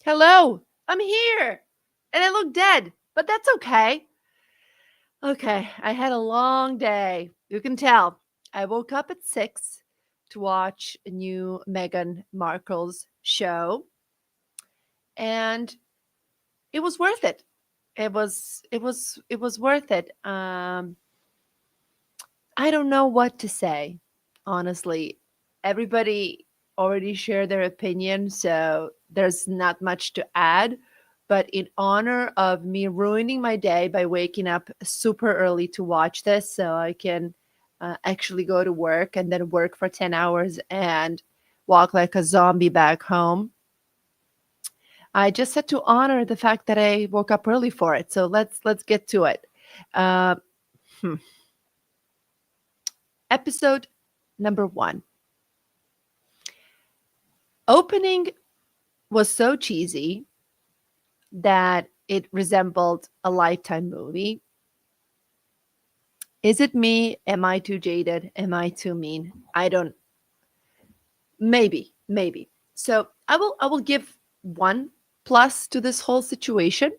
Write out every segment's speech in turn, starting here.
Hello, I'm here. And I look dead, but that's okay. Okay, I had a long day. You can tell. I woke up at 6 to watch a new Meghan Markle's show, and it was worth it. It was worth it. I don't know what to say, honestly. Everybody already shared their opinion, so there's not much to add. But in honor of me ruining my day by waking up super early to watch this, so I can actually go to work and then work for 10 hours and walk like a zombie back home, I just had to honor the fact that I woke up early for it. So let's get to it. Uh, hmm. Episode number 1. Opening was so cheesy that it resembled a Lifetime movie. Is it me? Am I too jaded? Am I too mean? I don't. Maybe. So I will give 1 plus to this whole situation,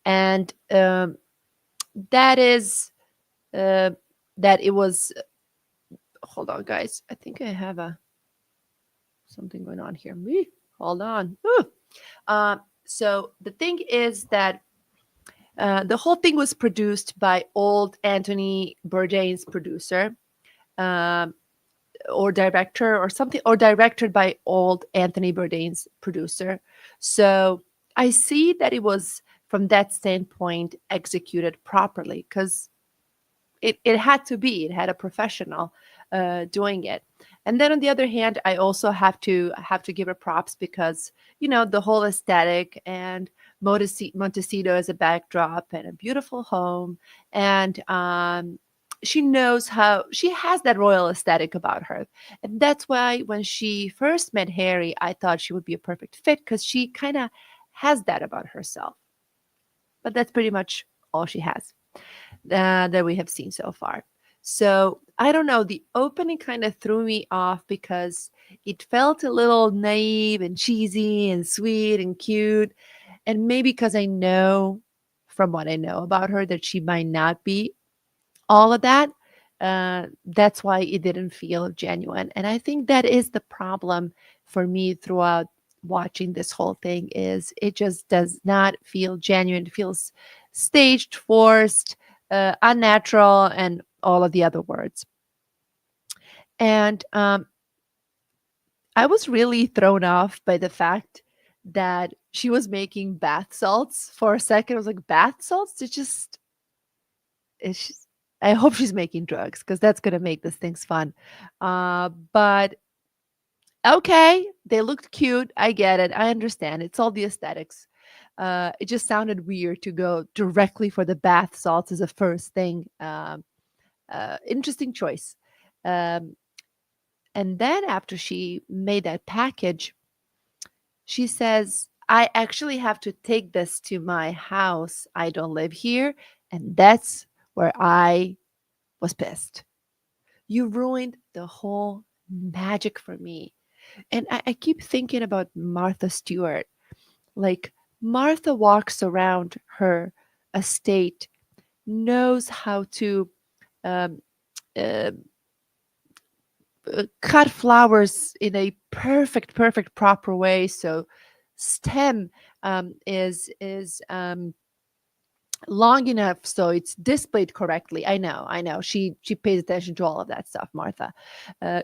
and that is uh, that it was. Hold on, guys. I think I have a something going on here. Me, hold on. Uh, so the thing is that the whole thing was produced by old Anthony Bourdain's producer, um, or director, or something, or directed by old Anthony Bourdain's producer. So I see that it was from that standpoint executed properly because it had to be. It had a professional doing it. And then on the other hand, I also have to give her props because the whole aesthetic and Montecito as a backdrop and a beautiful home, and she has that royal aesthetic about her, and that's why when she first met Harry, I thought she would be a perfect fit because she kind of has that about herself. But that's pretty much all she has that we have seen so far. So I don't know. The opening kind of threw me off because it felt a little naive and cheesy and sweet and cute. And maybe because I know from what I know about her that she might not be all of that. That's why it didn't feel genuine. And I think that is the problem for me throughout watching this whole thing is it just does not feel genuine. It feels staged, forced, unnatural, and all of the other words. And I was really thrown off by the fact that she was making bath salts for a second. I was like, bath salts? It's just, I hope she's making drugs because that's gonna make this things fun. But okay, they looked cute. I get it. I understand. It's all the aesthetics. It just sounded weird to go directly for the bath salts as a first thing. Interesting choice. Um, and then after she made that package, she says, I actually have to take this to my house. I don't live here. And that's where I was pissed. You ruined the whole magic for me. And I keep thinking about Martha Stewart. Like, Martha walks around her estate, knows how to um, uh, cut flowers in a perfect, proper way. So, stem is long enough so it's displayed correctly. I know she pays attention to all of that stuff, Martha.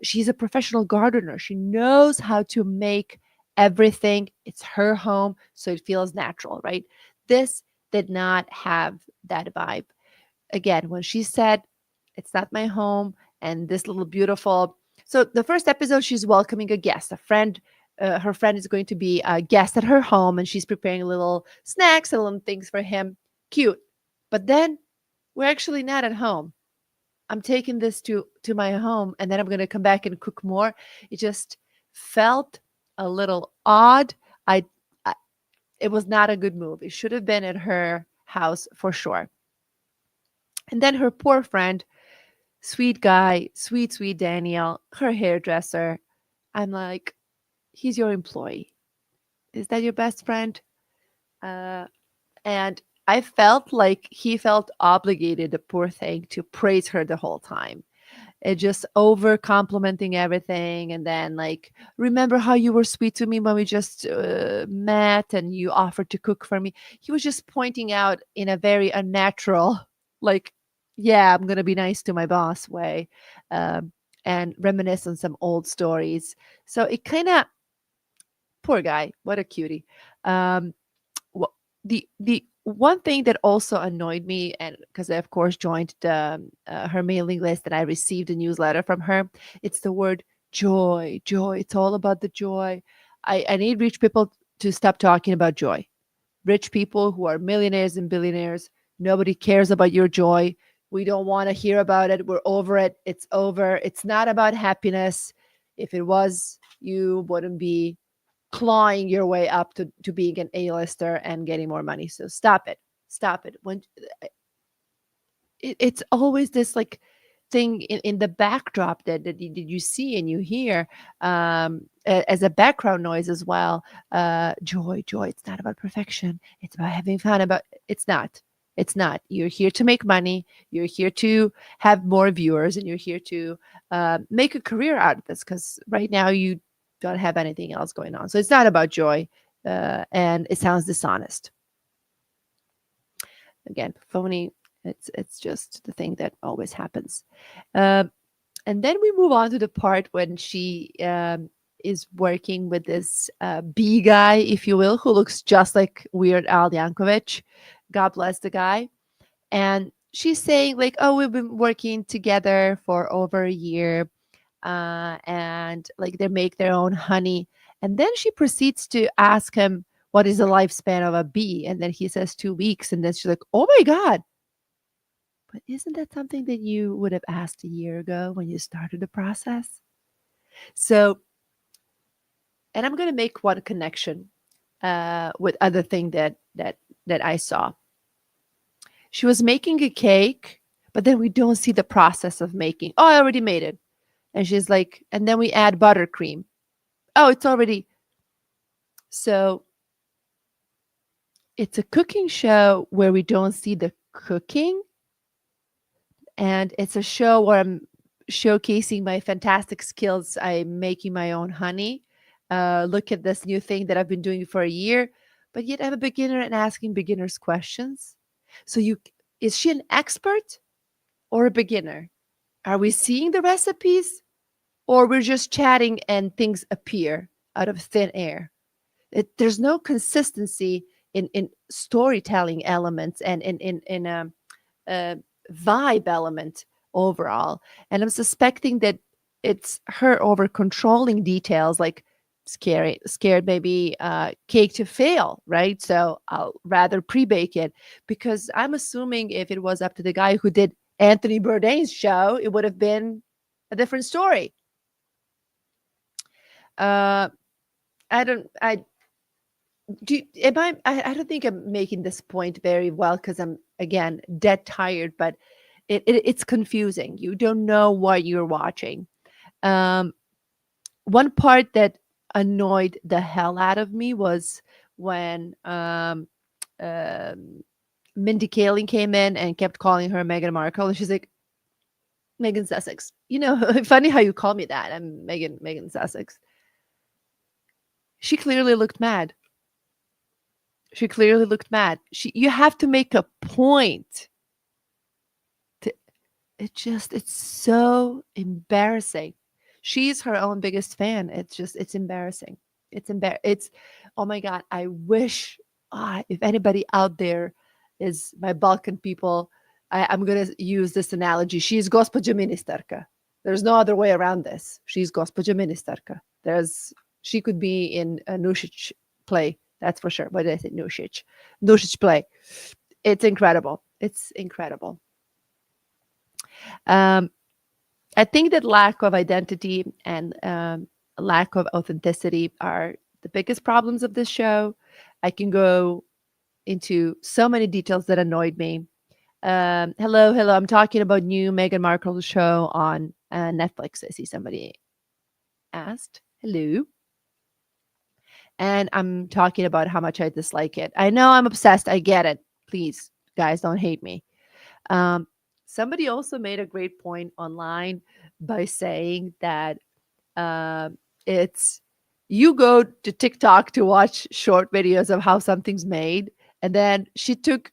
She's a professional gardener. She knows how to make everything, it's her home, so it feels natural, right? This did not have that vibe. Again, when she said it's not my home, and this little beautiful, so the first episode she's welcoming a guest, a friend. Her friend is going to be a guest at her home, and she's preparing little snacks and little things for him. Cute. But then we're actually not at home. I'm taking this to my home, and then I'm going to come back and cook more. It just felt a little odd. I it was not a good move. It should have been at her house for sure. And then her poor friend, sweet guy, sweet Daniel, her hairdresser. I'm like, he's your employee. Is that your best friend? Uh, and I felt like he felt obligated, the poor thing, to praise her the whole time. It just over complimenting everything, and then like, remember how you were sweet to me when we just met and you offered to cook for me. He was just pointing out in a very unnatural, like, yeah, I'm gonna be nice to my boss way, um, and reminisce on some old stories. So it kind of, poor guy, what a cutie. um, wha- the one thing that also annoyed me, and because I of course joined the her mailing list and I received a newsletter from her, it's the word joy. Joy, it's all about the joy. I need rich people to stop talking about joy. Rich people who are millionaires and billionaires, nobody cares about your joy. We don't want to hear about it. We're over it. It's over. It's not about happiness. If it was, you wouldn't be clawing your way up to being an A-lister and getting more money. So stop it. Stop it. When it's always this like thing in the backdrop that you see and you hear, as a background noise as well. Joy, joy. It's not about perfection. It's about having fun. About it's not. It's not. You're here to make money. You're here to have more viewers, and you're here to make a career out of this. Because right now you don't have anything else going on. So it's not about joy, and it sounds dishonest. Again, phony. It's just the thing that always happens. Um, and then we move on to the part when she is working with this B guy, if you will, who looks just like Weird Al Yankovic. God bless the guy. And she's saying like, "Oh, we've been working together for over a year, and like they make their own honey." And then she proceeds to ask him, "What is the lifespan of a bee?" And then he says 2 weeks. And then she's like, "Oh my god, but isn't that something that you would have asked a year ago when you started the process?" So, and I'm going to make one connection with other thing that I saw. She was making a cake, but then we don't see the process of making. Oh, I already made it. And she's like, and then we add buttercream. Oh, it's already. So it's a cooking show where we don't see the cooking, and it's a show where I'm showcasing my fantastic skills. I'm making my own honey. Look at this new thing that I've been doing for a year, but yet I'm a beginner and asking beginners questions. So you, is she an expert or a beginner? Are we seeing the recipes, or we're just chatting and things appear out of thin air? There's no consistency in storytelling elements and in uh, vibe element overall. And I'm suspecting that it's her over controlling details, like scared maybe cake to fail, right? So I'll rather pre-bake it, because I'm assuming if it was up to the guy who did Anthony Bourdain's show, it would have been a different story. Uh, I don't. I do. Am I? I don't think I'm making this point very well because I'm again dead tired. But it's confusing. You don't know what you're watching. Um, One part that annoyed the hell out of me was when um, Mindy Kaling came in and kept calling her Meghan Markle, and she's like, Meghan Sussex. Funny how you call me that. I'm Meghan Sussex. She clearly looked mad. She clearly looked mad. You have to make a point. To, it's so embarrassing. She's her own biggest fan. It's embarrassing. It's oh my god. I wish if anybody out there is my Balkan people, I'm gonna use this analogy. She's gospođa ministerka. There's no other way around this. She's gospođa ministerka. She could be in a Nušić play. That's for sure. What did I say? Nušić. Nušić play. It's incredible. It's incredible. Um, I think that lack of identity and lack of authenticity are the biggest problems of this show. I can go into so many details that annoyed me. Hello, hello. I'm talking about new Meghan Markle show on Netflix. I see somebody asked. Hello. And I'm talking about how much I dislike it. I know I'm obsessed. I get it. Please, guys, don't hate me. Um, Somebody also made a great point online by saying that uh, it's you go to TikTok to watch short videos of how something's made, and then she took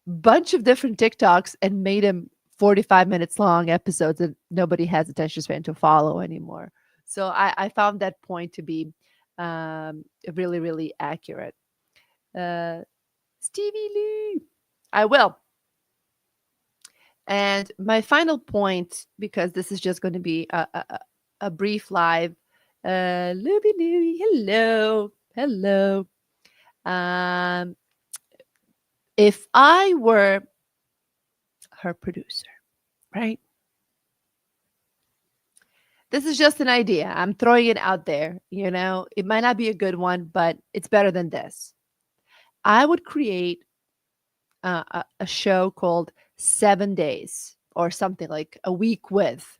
a bunch of different TikToks and made them 45 minutes long episodes that nobody has attention span to follow anymore. So I found that point to be really, really accurate. Uh, Stevie Lee. I will. And my final point, because this is just going to be a brief live. Louie, Louie, hello, hello. Um, if I were her producer, right? This is just an idea. I'm throwing it out there. It might not be a good one, but it's better than this. I would create a show called 7 Days or something like a week with.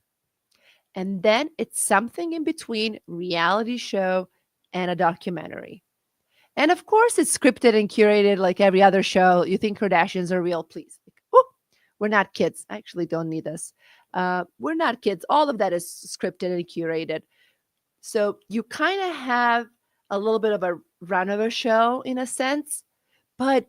And then it's something in between reality show and a documentary. And of course, it's scripted and curated like every other show. You think Kardashians are real? Please. We're not kids. I actually don't need this. We're not kids. All of that is scripted and curated. So you kind of have a little bit of a run of a show in a sense, but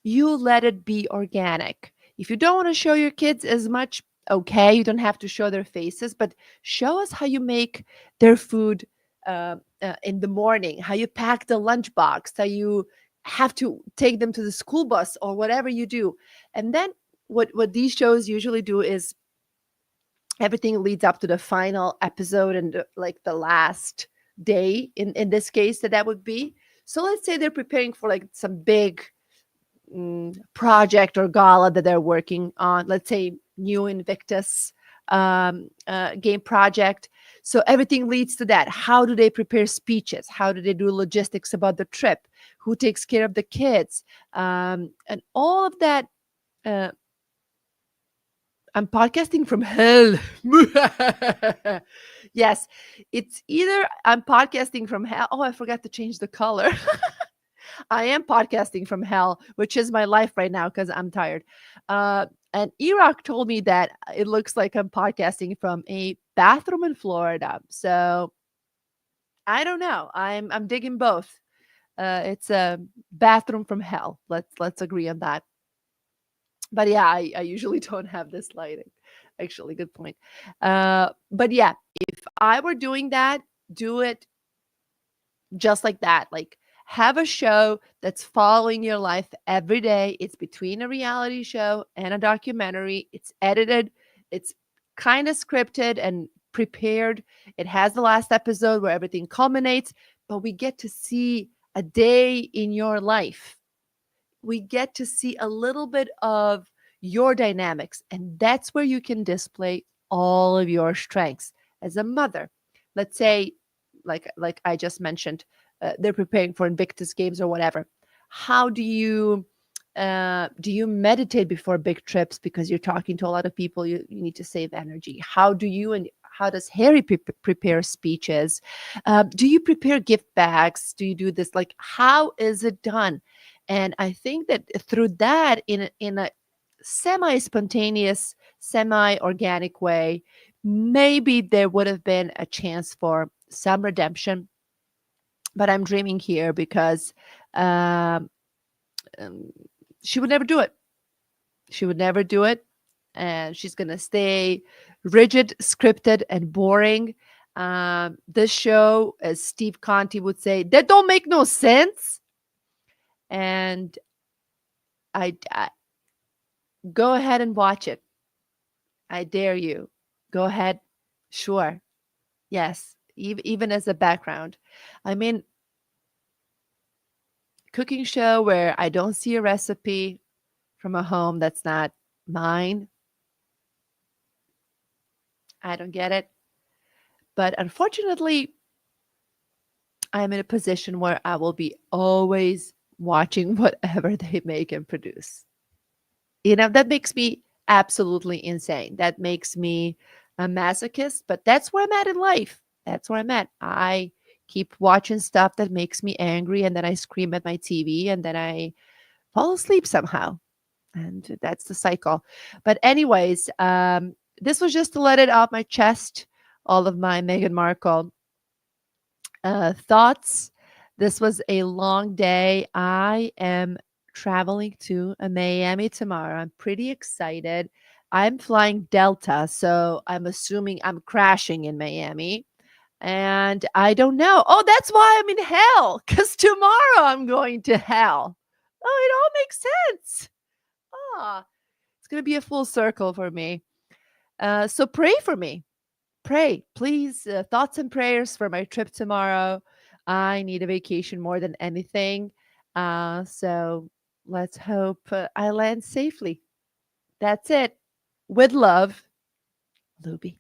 you let it be organic. If you don't want to show your kids as much, okay, you don't have to show their faces, but show us how you make their food in the morning, how you pack the lunchbox, how you have to take them to the school bus or whatever you do. And then what these shows usually do is everything leads up to the final episode and like the last day in this case that would be. So let's say they're preparing for like some big project or gala that they're working on, let's say new Invictus game project. So everything leads to that. How do they prepare speeches? How do they do logistics about the trip? Who takes care of the kids? And all of that. I'm podcasting from hell. Yes, it's either I'm podcasting from hell. Oh, I forgot to change the color. I am podcasting from hell, which is my life right now because I'm tired. And Iraq told me that it looks like I'm podcasting from a bathroom in Florida. So I don't know. I'm digging both. It's a bathroom from hell. Let's agree on that. But yeah, I usually don't have this lighting. Actually, good point. But yeah, if I were doing that, do it just like that. Like have a show that's following your life every day. It's between a reality show and a documentary. It's edited. It's kind of scripted and prepared. It has the last episode where everything culminates, but we get to see a day in your life. We get to see a little bit of your dynamics, and that's where you can display all of your strengths as a mother. Let's say, like I just mentioned, they're preparing for Invictus games or whatever. How do you meditate before big trips because you're talking to a lot of people? You need to save energy. How does Harry prepare speeches? Do you prepare gift bags? Do you do this? Like, how is it done? And I think that through that, in a semi-spontaneous, semi-organic way, maybe there would have been a chance for some redemption. But I'm dreaming here because um, um, she would never do it. She would never do it. And she's going to stay rigid, scripted, and boring. This show, as Steve Conti would say, that don't make no sense. And I go ahead and watch it. I dare you. Go ahead. Sure. Yes. Even as a background. I mean, cooking show where I don't see a recipe from a home that's not mine. I don't get it. But unfortunately, I'm in a position where I will be always watching whatever they make and produce. That makes me absolutely insane. That makes me a masochist, but that's where I'm at in life. That's where I'm at. I keep watching stuff that makes me angry, and then I scream at my TV, and then I fall asleep somehow. And that's the cycle. But anyways, this was just to let it off my chest, all of my Meghan Markle thoughts. This was a long day. I am traveling to Miami tomorrow. I'm pretty excited. I'm flying Delta, so I'm assuming I'm crashing in Miami. And I don't know. Oh, that's why I'm in hell, because tomorrow I'm going to hell. Oh, it all makes sense. Ah, it's going to be a full circle for me. So pray for me. Pray, please. Thoughts and prayers for my trip tomorrow. I need a vacation more than anything. So let's hope I land safely. That's it. With love, Luby.